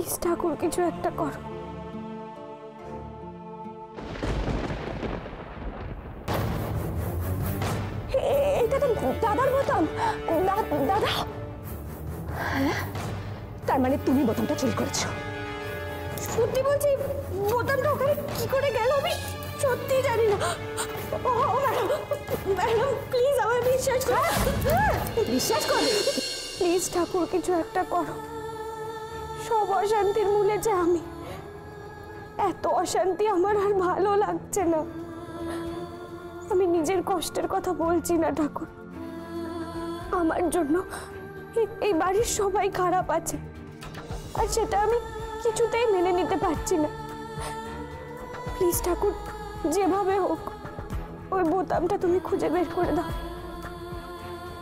Please ঠাকুর কিছু একটা করো। এটা তো দাদার বোতাম। দাদা, তার মানে তুমি বোতামটা চুরি করেছো? সত্যি বলছি, বোতামটা ওখানে কি করে গেল আমি সত্যি জানি না। ম্যাডাম প্লিজ আমায় বিশ্বাস করো। বিশ্বাস করবে? প্লিজ ঠাকুর কিছু একটা করো। সব অশান্তির মূলে যে আমি। এত অশান্তি আমার আর ভালো লাগছে না। আমি নিজের কষ্টের কথা বলছি না ঠাকুর, আমার জন্য এই বাড়ির সবাই খারাপ আছে, আর সেটা আমি কিছুতেই মেনে নিতে পারছি না। প্লিজ ঠাকুর, যেভাবে হোক ওই বোতামটা তুমি খুঁজে বের করে দাও।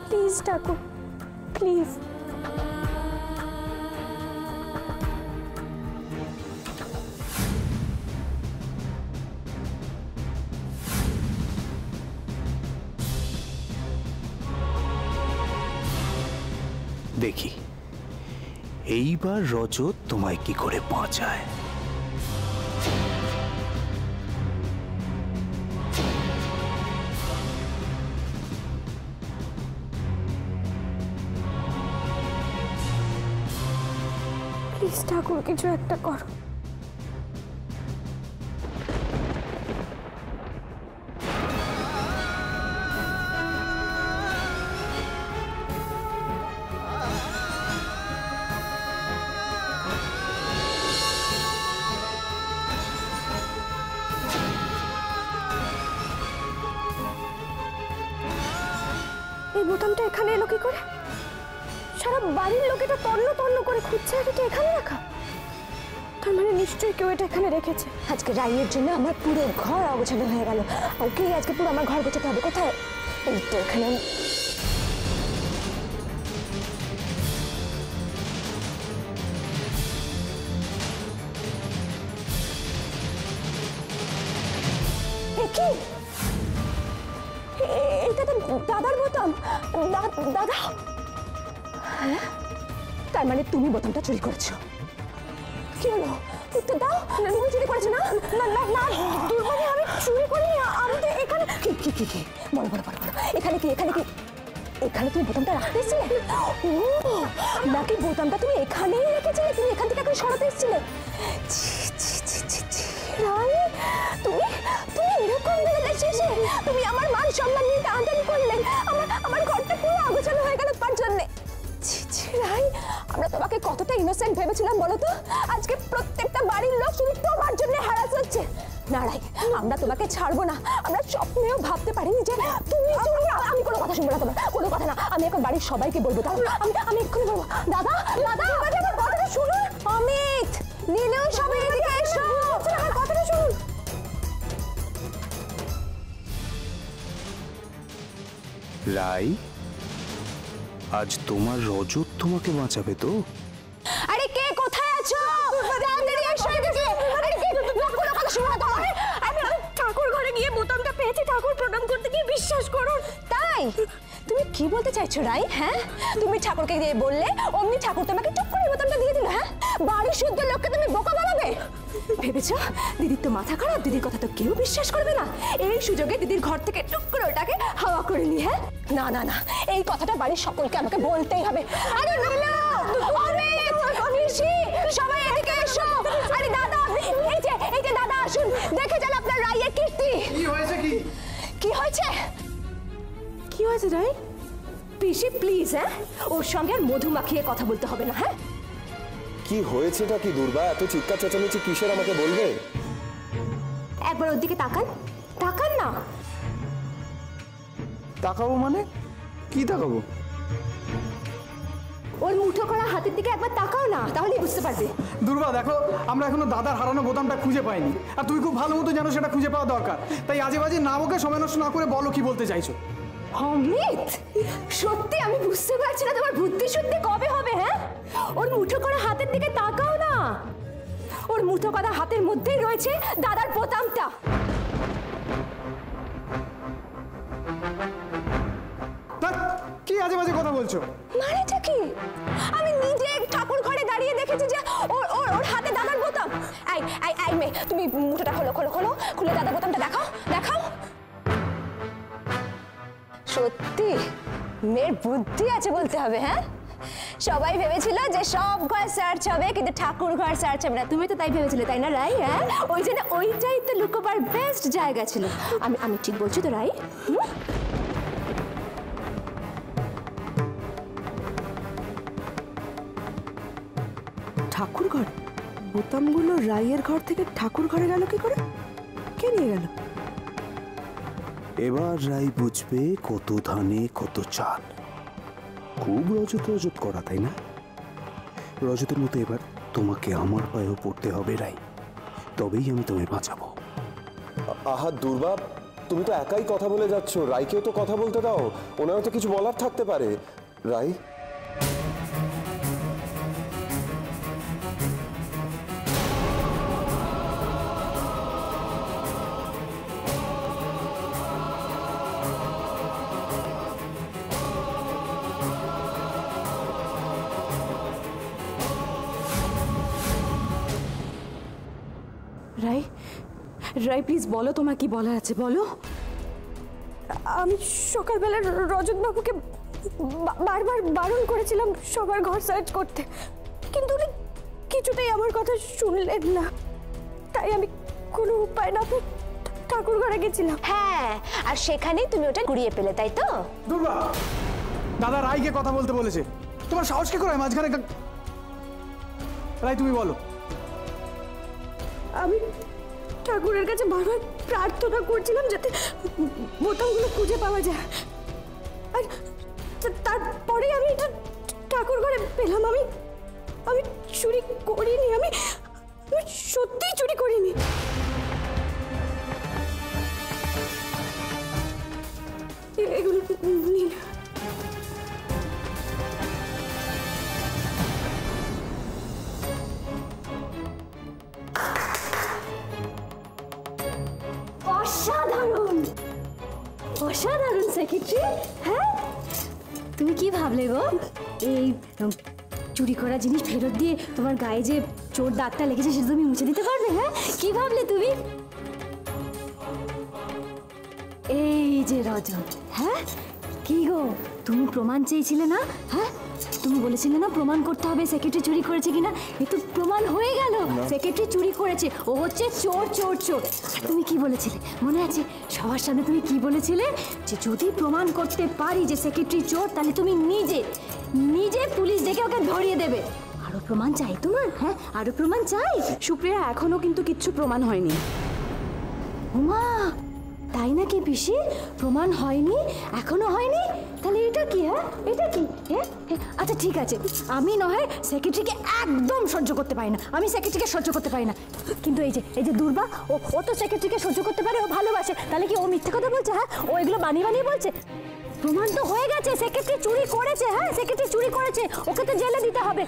Please Thakur, please. দেখি এইবার রজত তোমায় কি করে বাঁচায়। প্লিজ ঠাকুর কিছু একটা করো। এই বোতামটা এখানে এলো কি করে? সারা বাড়ির লোক এটা তন্ন তন্ন করে খুঁজছে, আর এটা এখানে রাখা। তার মানে নিশ্চয়ই কেউ এটা এখানে রেখেছে। আজকে রাইয়ের জন্য আমার পুরো ঘর অগোছালো হয়ে গেল। ওকে আজকে পুরো আমার ঘর গোছাতে হবে। কোথায়? এই তো এখানে। এটা তো দাদার বোতাম। দাদা, হ্যাঁ, তার মানে তুমি বোতামটা চুরি করেছো? কি হলো? উত্তর দাও। তুমি চুরি করেছো? না না না না দুর্ভাগ্য, আমি চুরি করিনি। আমি তো এখানে কি কি কি কি বলো বলো বলো বলো। এখানে কি এখানে কি এখানে তুমি বোতামটা রাখতে এসেছিলে? ও নাকি বোতামটা তুমি এখানেই রেখেছিলে? তুমি এখান থেকে এখন সরাতে এসেছিলে? রাই, তুমি তুমি এরকম বেড়ে শেষে তুমি আমার মান সম্মান নিয়ে টানাটানি করলে। আমার ঘরটা পুরো আগোছালো হয়ে গেল তার জন্যে। রাই, আমরা তোমাকে কতটা ইনোসেন্ট ভেবেছিলাম বলো তো? আজকে প্রত্যেকটা বাড়ির লোক শুধু তোমার জন্য হ্যারাস হচ্ছে। না রাই, আমরা তোমাকে ছাড়বো না। আমরা স্বপ্নেও ভাবতে পারিনি যে তুমি। আমি কোনো কথা শুনবো না, তোমার কোনো কথা না। আমি এখন বাড়ির সবাইকে বলবো। আমি এক্ষুনি বলবো। দাদা দাদা, আমার কথাটা শুনুন। অমিত, নীলু, সবাই এদিকে এসো। আমার কথাটা শুনুন। রাই, আজ তোমার রজত তোমাকে বাঁচাবে তো? আরে কে কোথায় আছো? তাড়াতাড়ি এসো এদিকে। আরে কে? কোনো কথা শুনো না তোমার। আমি ঠাকুর ঘরে গিয়ে বোতামটা পেয়েছি, ঠাকুর প্রণাম করতে গিয়ে, বিশ্বাস করুন। তাই তুমি কি বলতে চাইছো রাই? হ্যাঁ, তুমি ঠাকুরকে গিয়ে বললে, অমনি ঠাকুর তোমাকে চুপ করে বোতামটা দিয়ে দিল? হ্যাঁ, বাড়ির শুদ্ধ লোককে তুমি বোকা বানাবে ভেবেছো? দিদির তো মাথা খারাপ, দিদির কথা তো কেউ বিশ্বাস করবে না। এই সুযোগে দিদির ঘর থেকে টুক করে ওটাকে হাওয়া করে নি। হ্যাঁ, না না না, এই কথাটা বাড়ির সকলকে আমাকে বলতেই হবে। আরে সবাই এদিকে এসো। আরে দাদা, এই যে দাদা আসুন, দেখে যান আপনার রাইয়ের কীর্তি। কি হয়েছে? কি হয়েছে? কি হয়েছে রাই? পিসি প্লিজ, হ্যাঁ, ওর সঙ্গে আর মধু মাখিয়ে কথা বলতে হবে না। হ্যাঁ, কি হয়েছেটা কি দুর্বা? এত চিৎকার চেঁচামেচি কিসের আমাকে বলবে? একবার ওর দিকে তাকান। তাকান না। তাকাবো মানে? কি তাকাবো? ওর মুঠো করা হাতের দিকে একবার তাকাও না, তাহলেই বুঝতে পারবে। দুর্বা দেখো, আমরা এখনো দাদার হারানো বোতামটা খুঁজে পাইনি, আর তুমি খুব ভালো মতো জানো সেটা খুঁজে পাওয়া দরকার। তাই আজে বাজে না বকে সময় নষ্ট না করে বলো কি বলতে চাইছো। অমিত, সত্যি আমি বুঝতে পারছি না তোমার বুদ্ধি শুদ্ধি কবে হবে। হ্যাঁ, ওর মুঠো করা হাতের দিকে তাকাও না। ওর মুঠো করা হাতের মধ্যেই রয়েছে দাদার বোতামটা। কি আজে বাজে কথা বলছো? মানেটা কি? আমি নিজে ঠাকুর ঘরে দাঁড়িয়ে দেখে দেখেছি যে ওর ওর ওর হাতে দাদার বোতাম। আই আই আই মেয়ে, তুমি মুঠোটা খোলো খোলো খোলো, খুলে দাদার বোতামটা দেখাও দেখাও। সত্যি মেয়ের বুদ্ধি আছে বলতে হবে। হ্যাঁ, সবাই ভেবেছিল যে সব ঘর সার্চ হবে কিন্তু ঠাকুর ঘর সার্চ হবে না। তুমি তো তাই ভেবেছিলে, তাই না রাই? হ্যাঁ, ওই জন্য ওইটাই তো লুকোবার বেস্ট জায়গা ছিল। আমি আমি ঠিক বলছি তো রাই? ঠাকুর ঘর? বোতামগুলো রাইয়ের ঘর থেকে ঠাকুর ঘরে গেল কি করে? কে নিয়ে গেল? এবার রাই বুঝবে কত ধানে কত চাল। খুব রজত রজত করা, তাই না? রজতের মতো এবার তোমাকে আমার পায়েও পড়তে হবে রাই, তবেই আমি তোমায় বাঁচাবো। আহা দুর্বা, তুমি তো একাই কথা বলে যাচ্ছ, রাইকেও তো কথা বলতে দাও, ওনারও তো কিছু বলার থাকতে পারে। রাই, রাই, রাই প্লিজ বলো, তোমার কি বলার আছে বলো। আমি সকালবেলা রজত বাবুকে বারবার বারণ করেছিলাম সবার ঘর সার্চ করতে, কিন্তু উনি কিছুতেই আমার কথা শুনলেন না। তাই আমি কোনো উপায় না পেয়ে ঠাকুর ঘরে গেছিলাম। হ্যাঁ, আর সেখানেই তুমি ওটা কুড়িয়ে পেলে, তাই তো? দুর্বা, দাদা রাইকে কথা বলতে বলেছে। তোমার সাহস কি করে মাঝখানে? রাই তুমি বলো। আমি ঠাকুরের কাছে বারবার প্রার্থনা করছিলাম যাতে বোতামগুলো খুঁজে পাওয়া যায়, আর তারপরে আমি এটা ঠাকুর ঘরে পেলাম। আমি আমি চুরি করিনি, আমি সত্যিই চুরি করিনি। এগুলো নিন। অসাধারণ অসাধারণ সেক্রেটারি। হ্যাঁ, তুমি কি ভাবলে গো? এই চুরি করা জিনিস ফেরত দিয়ে তোমার গায়ে যে চোর দাগটা লেগেছে সেটা তুমি মুছে দিতে পারবে? হ্যাঁ, কি ভাবলে তুমি? এই যে রজত, হ্যাঁ কি গো, তুমি প্রমাণ চেয়েছিলে না? হ্যাঁ, তুমি বলেছিলে না প্রমাণ করতে হবে সেক্রেটারি চুরি করেছে কিনা। এ তো প্রমাণ হয়ে গেল, সেক্রেটারি চুরি করেছে, ও হচ্ছে চোর চোর চোর। তুমি কি বলেছিলে মনে আছে? সবার সামনে তুমি কি বলেছিলে? যে যদি প্রমাণ করতে পারি যে সেক্রেটারি চোর, তাহলে তুমি নিজে নিজে পুলিশ ডেকে ওকে ধরিয়ে দেবে। আরো প্রমাণ চাই তোমার? হ্যাঁ, আরো প্রমাণ চাই। সুপ্রিয়া, এখনো কিন্তু কিচ্ছু প্রমাণ হয়নি। উমা, তাই নাকি পিসি? প্রমাণ হয়নি? এখনো হয়নি? তাহলে এটা কি? হ্যাঁ, এটা কি? হ্যাঁ, আচ্ছা ঠিক আছে, আমি নয় সেক্রেটারিকে একদম সহ্য করতে পারি না, আমি সেক্রেটারিকে সহ্য করতে পারি না। কিন্তু এই যে দুর্বা, ও তো সেক্রেটারিকে সহ্য করতে পারে, ও ভালোবাসে। তাহলে কি ও মিথ্যে কথা বলছে? হ্যাঁ, ও এগুলো বানিয়ে বানিয়ে বলছে। প্রমাণ তো হয়ে গেছে, সেক্রেটারি চুরি করেছে। হ্যাঁ, সেক্রেটারি চুরি করেছে, ওকে তো জেলে দিতে হবে।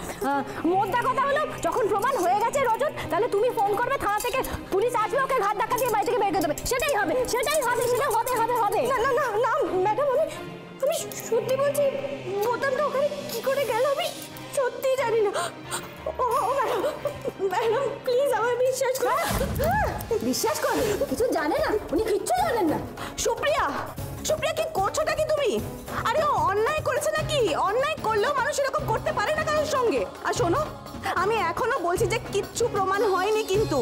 মোদ্দা কথা হলো, যখন প্রমাণ হয়ে গেছে রজত, তাহলে তুমি ফোন করবে থানা থেকে, পুলিশ আসবে, ওকে ঘাট ধাক্কা দিয়ে বাড়ি থেকে বের করে দেবে। সেটাই হবে, সেটাই হবে, সেটা হবে হবে হবে। না না না না ম্যাডাম, আমি সত্যি বলছি, বোতামটা ওখানে কি করে গেল আমি সত্যি জানি না। ও ম্যাডাম, ম্যাডাম প্লিজ আমার বিশ্বাস করুন। বিশ্বাস করবে? কিছু জানে না, উনি কিচ্ছু জানেন না। সুপ্রিয়া, সুপ্রিয়া কি করছোটা কি তুমি? আরে ও অন্যায় করেছে নাকি? অন্যায় করলেও মানুষ এরকম করতে পারে না কারোর সঙ্গে। আর শোনো, আমি এখনো বলছি যে কিচ্ছু প্রমাণ হয়নি, কিন্তু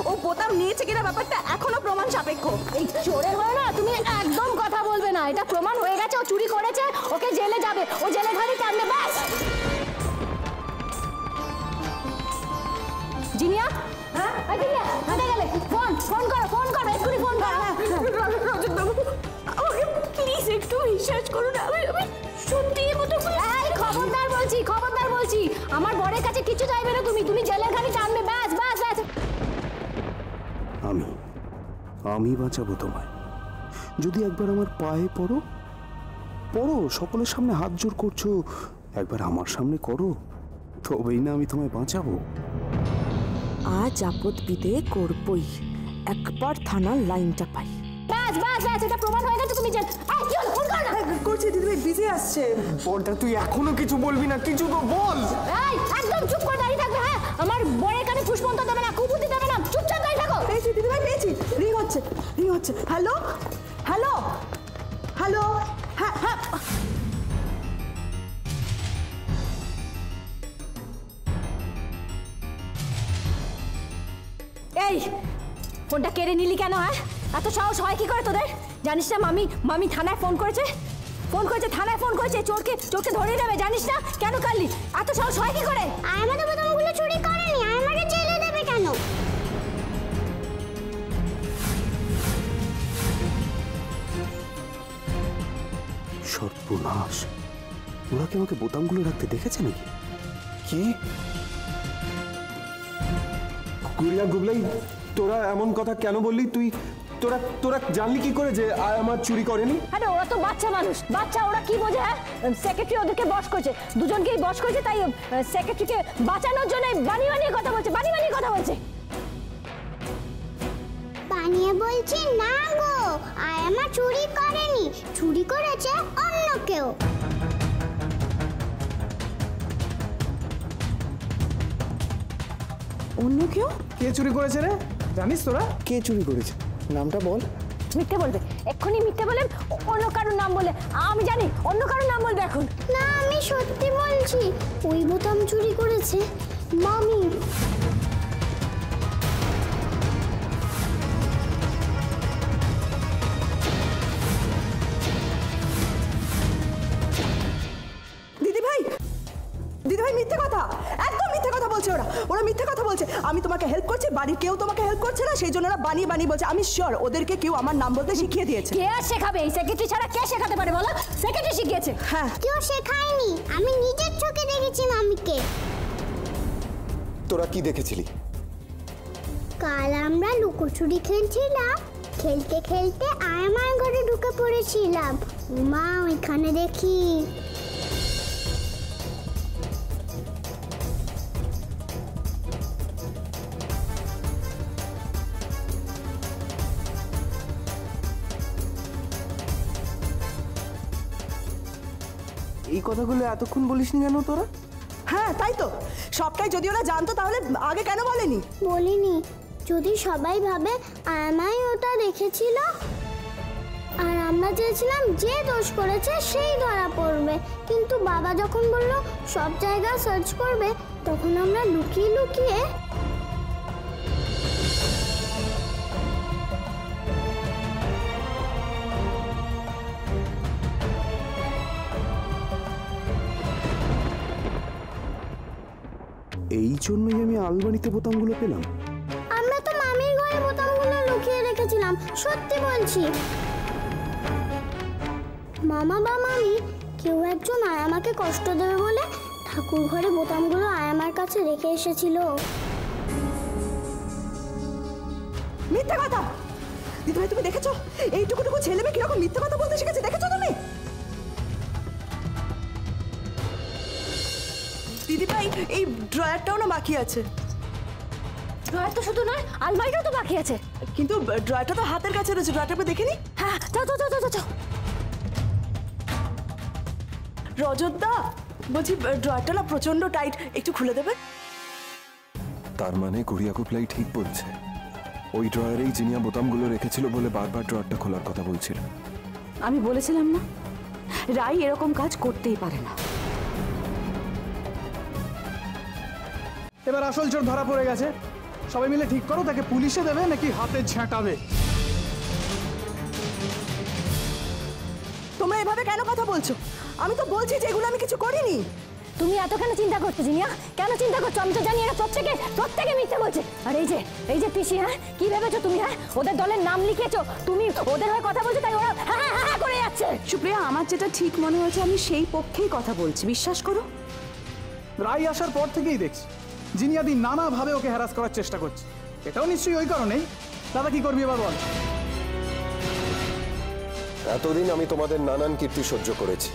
ও বোতাম নিয়েছে কিনা ব্যাপারটা এখনো প্রমাণ সাপেক্ষ। এই চোরের হয় না, তুমি একদম কথা বলবে না। এটা প্রমাণ হয়ে গেছে, ও চুরি করেছে, ওকে জেলে যাবে, ও জেলে ঘাড়ি টানবে, ব্যাস। জিনিয়া, হ্যাঁ জিনিয়া, কোথায় গেলে? ফোন ফোন করো, ফোন করো, এক্ষুনি ফোন করো। রজত বাবু, আমাকে প্লিজ একটু বিশ্বাস করুন, আমি সত্যি এর মতো। এই খবরদার বলছি, খবরদার বলছি, আমার বরের কাছে কিছু চাইবে না তুমি, তুমি জেলের ঘাড়ি টানবে, ব্যাস ব্যাস ব্যাস। আমি বাঁচাবো তোমায়। যদি একবার আমার পায়ে পড়ো, সকলের সামনে হাত জোর করছো, একবার আমার সামনে করো, তবেই না আমি তোমায় বাঁচাবো। আজ আপদ বিদে করবই, একবার থানার লাইনটা পাই। ব্যাস ব্যাস ব্যাস, এটা প্রমাণ হয়ে গেছে, তুমি জেল। এই কি হলো? ফোন কর না। করছি দিদিভাই, বিজি আসছে। বলটা তুই এখনো কিছু বলবি না? কিছু তো বল। এই একদম চুপ করে দাঁড়িয়ে থাকবে। হ্যাঁ, আমার বরের কানে ফুসপন্ত দেবে না, কুবুদ্ধি দেবে না, চুপচাপ দাঁড়িয়ে থাকো। পেয়েছি দিদিভাই, পেয়েছি। রিং হচ্ছে, রিং হচ্ছে। Hello, hello, hello. হ্যাঁ হ্যাঁ, এই ফোনটা কেড়ে নিলি কেন? হ্যাঁ, এত সাহস হয় কি করে তোদের? জানিস না মামি থানায় ফোন করেছে, থানায় ফোন করেছে, চোরকে ধরে নেবে, জানিস না? কেন কালি এত সাহস হয় কি করে? আমাদের বোতামগুলো চুরি করেনি, আমাকে জেলে দেবে কেন? সর্বনাশ, ওরা কি আমাকে বোতামগুলো রাখতে দেখেছে নাকি? কি গুড়িয়া গুবলাই, তোরা এমন কথা কেন বললি? তোরা জানলি কি করে যে আমার চুরি করেনি? আরে ওরা তো বাচ্চা মানুষ, ওরা কি বোঝে? হ্যাঁ, সেক্রেটারি ওদেরকে বস করেছে, দুজনকেই বস করেছে, তাই সেক্রেটারিকে বাঁচানোর জন্য বানিয়ে কথা বলছে। বানিয়ে বলছি না গো, আয়ামা চুরি করেনি, চুরি করেছে অন্য কেউ। অন্য কেউ? কে চুরি করেছে রে? জানিস তোরা? কে চুরি করেছে? নামটা বল। মিথ্যে বলবে এক্ষুনি, মিথ্যে বলে অন্য কারোর নাম বলে। আমি জানি অন্য কারোর নাম বলবে এখন। না, আমি সত্যি বলছি, ওই বোতাম চুরি করেছে মামি। দিদিভাই মিথ্যে কথা, একদম মিথ্যে কথা বলছে ওরা মিথ্যে কথা বলছে। আমি তোমাকে হেল্প করছি, বাড়ির কেউ তোমাকে হেল্প করছে না, সেই জন্য ওরা বানিয়ে বলছে। আমি শিওর ওদেরকে কেউ আমার নাম বলতে শিখিয়ে দিয়েছে। কে আর শেখাবে? এই সেক্রেটারি ছাড়া কে শেখাতে পারে বলো? সেক্রেটারি শিখিয়েছে। হ্যাঁ, কেউ শেখায়নি, আমি নিজের চোখে দেখেছি মামিকে। তোরা কি দেখেছিলি? কাল আমরা লুকোচুরি খেলছিলাম, খেলতে খেলতে আয়ামার ঘরে ঢুকে পড়েছিলাম। মা ওইখানে দেখি এই কথাগুলো এতক্ষণ বলিসনি কেন তোরা? হ্যাঁ তাই তো, সবটাই যদি ওরা জানতো তাহলে আগে কেন বলেনি? বলিনি, যদি সবাই ভাবে আয়ামাই ওটা দেখেছিল, আর আমরা চেয়েছিলাম যে দোষ করেছে সেই ধরা পড়বে। কিন্তু বাবা যখন বলল সব জায়গা সার্চ করবে, তখন আমরা লুকিয়ে লুকিয়ে এই জন্যই আমি আলমারিতে বোতামগুলো পেলাম। আমরা তো মামির ঘরে বোতামগুলো লুকিয়ে রেখেছিলাম, সত্যি বলছি। মামা বা মামি কেউ একজন আয়ামাকে কষ্ট দেবে বলে ঠাকুর ঘরে বোতামগুলো আয়ামার কাছে রেখে এসেছিল। মিথ্যে কথা! দিদিভাই তুমি দেখেছো এইটুকুটুকু ছেলে মেয়ে কিরকম মিথ্যে কথা বলতে শিখেছে? দেখেছো তুমি? দিদিভাই এই ড্রয়ারটাও না বাকি আছে। ড্রয়ার তো শুধু নয়, আলমারিটাও তো বাকি আছে। কিন্তু ড্রয়ারটা তো হাতের কাছে রয়েছে, ড্রয়ারটা দেখিনি। হ্যাঁ, যাও। রজতদা বলছি, ড্রয়ারটা না প্রচন্ড টাইট, একটু খুলে দেবে? তার মানে গুড়িয়া গুবলাই ঠিক বলছে, ওই ড্রয়ারেই জিনিয়া বোতামগুলো রেখেছিল বলে বারবার ড্রয়ারটা খোলার কথা বলছিল। আমি বলেছিলাম না, রাই এরকম কাজ করতেই পারে না। এবার আসল চোর ধরা পড়ে গেছে, সবাই মিলে ঠিক করো, তাকে পুলিশে দেবে নাকি হাতে ঝাঁটাবে। তোমরা এভাবে কেন কথা বলছো? আমি তো বলছি যে এগুলো আমি কিছু করিনি। তুমি এত কেন চিন্তা করছো জিনিয়া? কেন চিন্তা করছো? আমি তো জানি এরা প্রত্যেকে মিথ্যে বলছে। আর এই যে পিসি, হ্যাঁ কি ভেবেছো তুমি? হ্যাঁ, ওদের দলের নাম লিখেছো, তুমি ওদের হয়ে কথা বলছো, তাই ওরা হ্যাঁ করে যাচ্ছে। সুপ্রিয়া, আমার যেটা ঠিক মনে হয়েছে আমি সেই পক্ষেই কথা বলছি, বিশ্বাস করো। রায় আসার পর থেকেই দেখছি জিনিয়াদি নানাভাবে ওকে হ্যারাস করার চেষ্টা করছে। এটাও নিশ্চয়ই ওই কারণেই। দাদা কি করবি এবার বল? এতদিন আমি তোমাদের নানান কীর্তি সহ্য করেছি,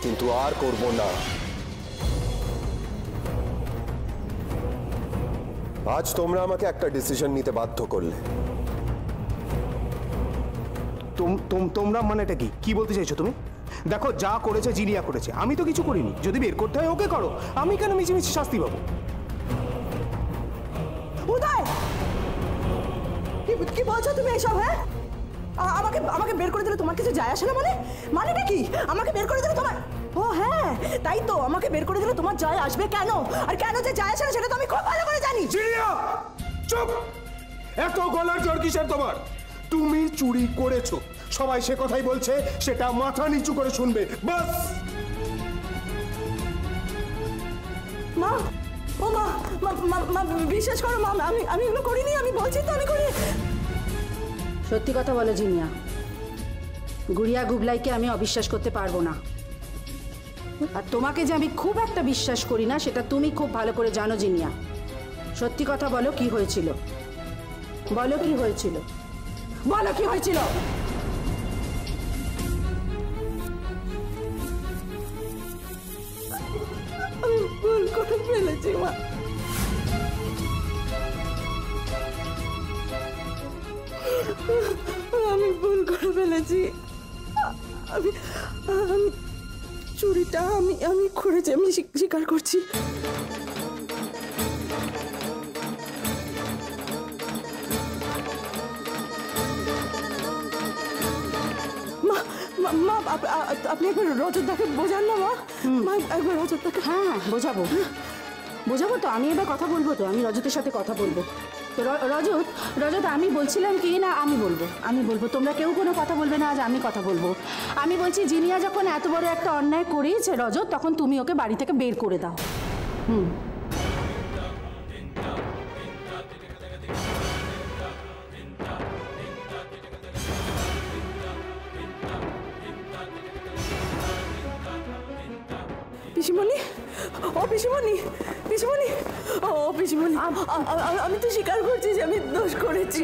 কিন্তু আর করব না। আজ তোমরা আমাকে একটা ডিসিশন নিতে বাধ্য করলে। তোমরা মানেটা কি? কি বলতে চাইছো তুমি? দেখো যা করেছে জিনিয়া করেছে, আমি তো কিছু করিনি। যদি বের করতে হয় ওকে করো, আমি কেন মিছিমিছি শাস্তি পাবো? উদয়, কি বলছো তুমি এসব? হ্যাঁ, আমাকে আমাকে বের করে দিলে তোমার কিছু যায় আসে না? মানেটা কি? আমাকে বের করে দিলে তোমার, ও হ্যাঁ তাই তো, আমাকে বের করে দিলে তোমার যায় আসবে কেন? আর কেন যে যায় আসে না সেটা তো আমি খুব ভালো করে জানি। জিনিয়া চুপ! এত গলার জোর কিসের তোমার? তুমি চুরি করেছো, সবাই সে কথাই বলছে, সেটা মাথা নিচু করে শুনবে বাস। মা, ও মা, মা বিশ্বাস করো মা, আমি এগুলো করিনি, আমি বলছি তো আমি করি। সত্যি কথা বলো জিনিয়া, গুড়িয়া গুবলাইকে আমি অবিশ্বাস করতে পারবো না। আর তোমাকে যে আমি খুব একটা বিশ্বাস করি না সেটা তুমি খুব ভালো করে জানো জিনিয়া। সত্যি কথা বলো, কি হয়েছিল? বলো কি হয়েছিল, বলো কি হয়েছিল? আমি ভুল করে ফেলেছি মা, আমি ভুল করে ফেলেছি। আমি চুরিটা আমি করেছি, আমি স্বীকার করছি। মা আপনি একবার রজতদাকে বোঝান না মা, মা একবার রজতদাকে। হ্যাঁ বোঝাবো, বোঝাবো তো, আমি এবার কথা বলবো তো, আমি রজতের সাথে কথা বলবো তো। রজত আমি বলছিলাম কি না, আমি বলবো, তোমরা কেউ কোনো কথা বলবে না, আজ আমি কথা বলবো। আমি বলছি জিনিয়া যখন এত বড় একটা অন্যায় করেছে রজত, তখন তুমি ওকে বাড়ি থেকে বের করে দাও। পিসিমণি, ও পিসিমণি, ও পিসিমণি, আমি তো স্বীকার করছি যে আমি দোষ করেছি।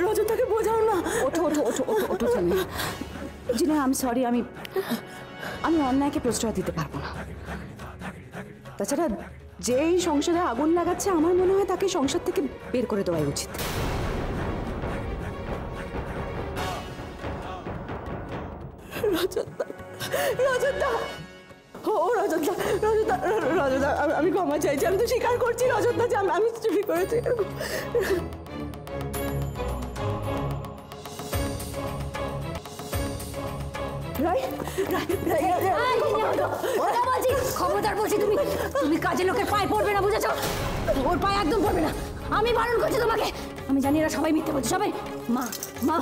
রজতদাকে বোঝাও না। ওঠো জিনিয়া, আমি সরি, আমি অন্যায়কে প্রশ্রয় দিতে পারবো না। তাছাড়া যেই সংসারে আগুন লাগাচ্ছে আমার মনে হয় তাকে সংসার থেকে বের করে দেওয়াই উচিত। রজতদা, আমি ক্ষমা চাইছি, আমি তো স্বীকার করছি রজতদা যে আমি চুরি করেছি। খবরদার বলছি, তুমি কাজের লোকের পায়ে পড়বে না, বুঝেছো? ওর পায়ে একদম পড়বে না, আমি বারণ করছি তোমাকে। আমি জানি এরা সবাই মিথ্যে বলছে, সবাই। মা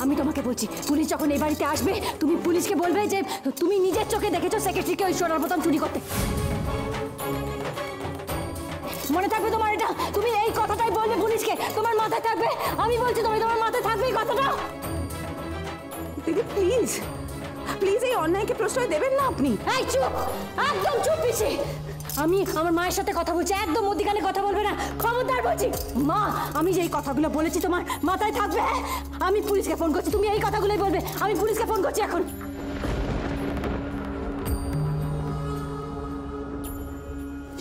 আমি তোমাকে বলছি, পুলিশ যখন এই বাড়িতে আসবে তুমি পুলিশকে বলবে যে তুমি নিজের চোখে দেখেছো সেক্রেটারিকে ওই সোনার বোতাম চুরি করতে। মনে থাকবে তোমার এটা, তুমি এই কথাটাই বলবে পুলিশকে, তোমার মাথায় থাকবে। আমি বলছি তোমার মাথায় থাকবে এই কথাটা। দিদি প্লিজ, এই অন্যায়কে প্রশ্রয় দেবেন না আপনি। এই চুপ, একদম চুপ পিসি। আমি আমার মায়ের সাথে কথা বলছি, একদম মধ্যিখানে কথা বলবে না, খবরদার বলছি। মা আমি যে এই কথাগুলো বলেছি তোমার মাথায় থাকবে। আমি পুলিশকে ফোন করছি, তুমি এই কথাগুলোই বলবে। আমি পুলিশকে ফোন করছি এখন।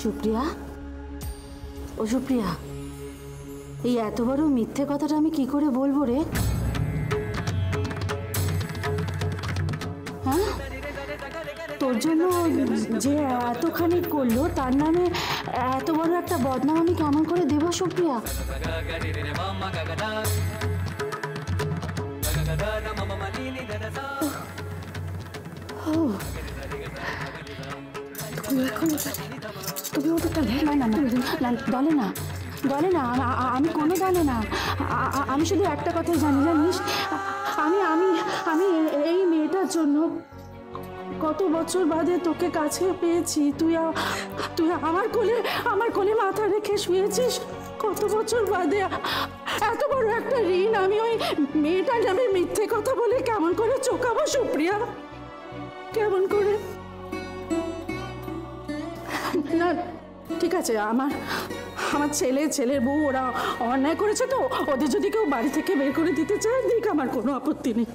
সুপ্রিয়া, ও সুপ্রিয়া, এই এত বড় মিথ্যে কথাটা আমি কি করে বলবো রে? হ্যাঁ, তোর জন্য যে এতখানি করলো তার নামে এত বড় একটা বদনাম আমি কেমন করে দেবো সুপ্রিয়া? তুমি ওটা দলে না, আমি কোনো দলে না। আমি শুধু একটা কথাই জানিস, আমি এই মেয়েটার জন্য কত বছর বাদে তোকে কাছে পেয়েছি। তুই আমার কোলে মাথা রেখে শুয়েছিস কত বছর বাদে। এত বড় একটা ঋণ আমি ওই মেয়েটার নামে মিথ্যে কথা বলে কেমন করে চোকাবো সুপ্রিয়া? কেমন করে? না ঠিক আছে, আমার ছেলের বউ ওরা অন্যায় করেছে, তো ওদের যদি কেউ বাড়ি থেকে বের করে দিতে চায় দিক, আমার কোনো আপত্তি নেই।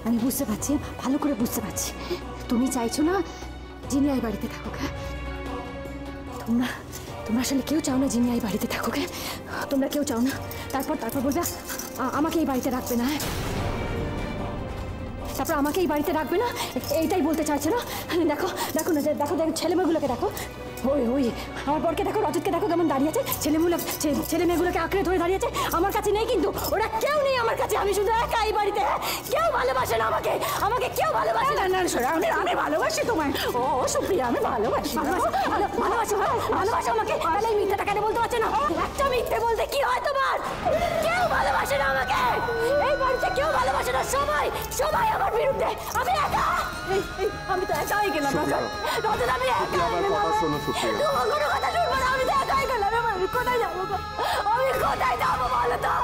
আমি বুঝতে পারছি, ভালো করে বুঝতে পারছি, তুমি চাইছো না জিনিয়া এই বাড়িতে থাকুক। তোমরা আসলে কেউ চাও না জিনিয়া এই বাড়িতে থাকুক, হ্যাঁ? তোমরা কেউ চাও না। তারপর বলবে আমাকে এই বাড়িতে রাখবে না, হ্যাঁ? তারপর আমাকে এই বাড়িতে রাখবে না, এইটাই বলতে চাইছে না? দেখো দেখো না, দেখো ছেলে মেয়েগুলোকে দেখো, ওই আমার বরকে দেখো, রজতকে দেখো কেমন দাঁড়িয়ে আছে, ছেলে মেয়েগুলোকে আঁকড়ে ধরে দাঁড়িয়ে আছে। আমার কাছে নেই কিন্তু, ওরা কেউ নেই আমার কাছে, আমি শুধু একা এই বাড়িতে। কেউ ভালোবাসে না আমাকে কেউ ভালোবাসে না। আমি ভালোবাসি তোমায়। ও সুপ্রিয়া, আমি ভালোবাসি। ভালোবাসো আমাকে, তাহলে এই মিথ্যাটা কেন বলতে পারছো না? একটা মিথ্যে বলতে কি হয় তোমার? কেউ ভালোবাসে না আমাকে, এই বাড়িতে কেউ ভালোবাসে না, সবাই আমার বিরুদ্ধে। আমি একা, আমি তো একাই গেলাম। রজত, আমি একা কোনো কথা শুনবো না, আমি তো একাই গেলাম। আমি কোথায় যাবো বলো তো?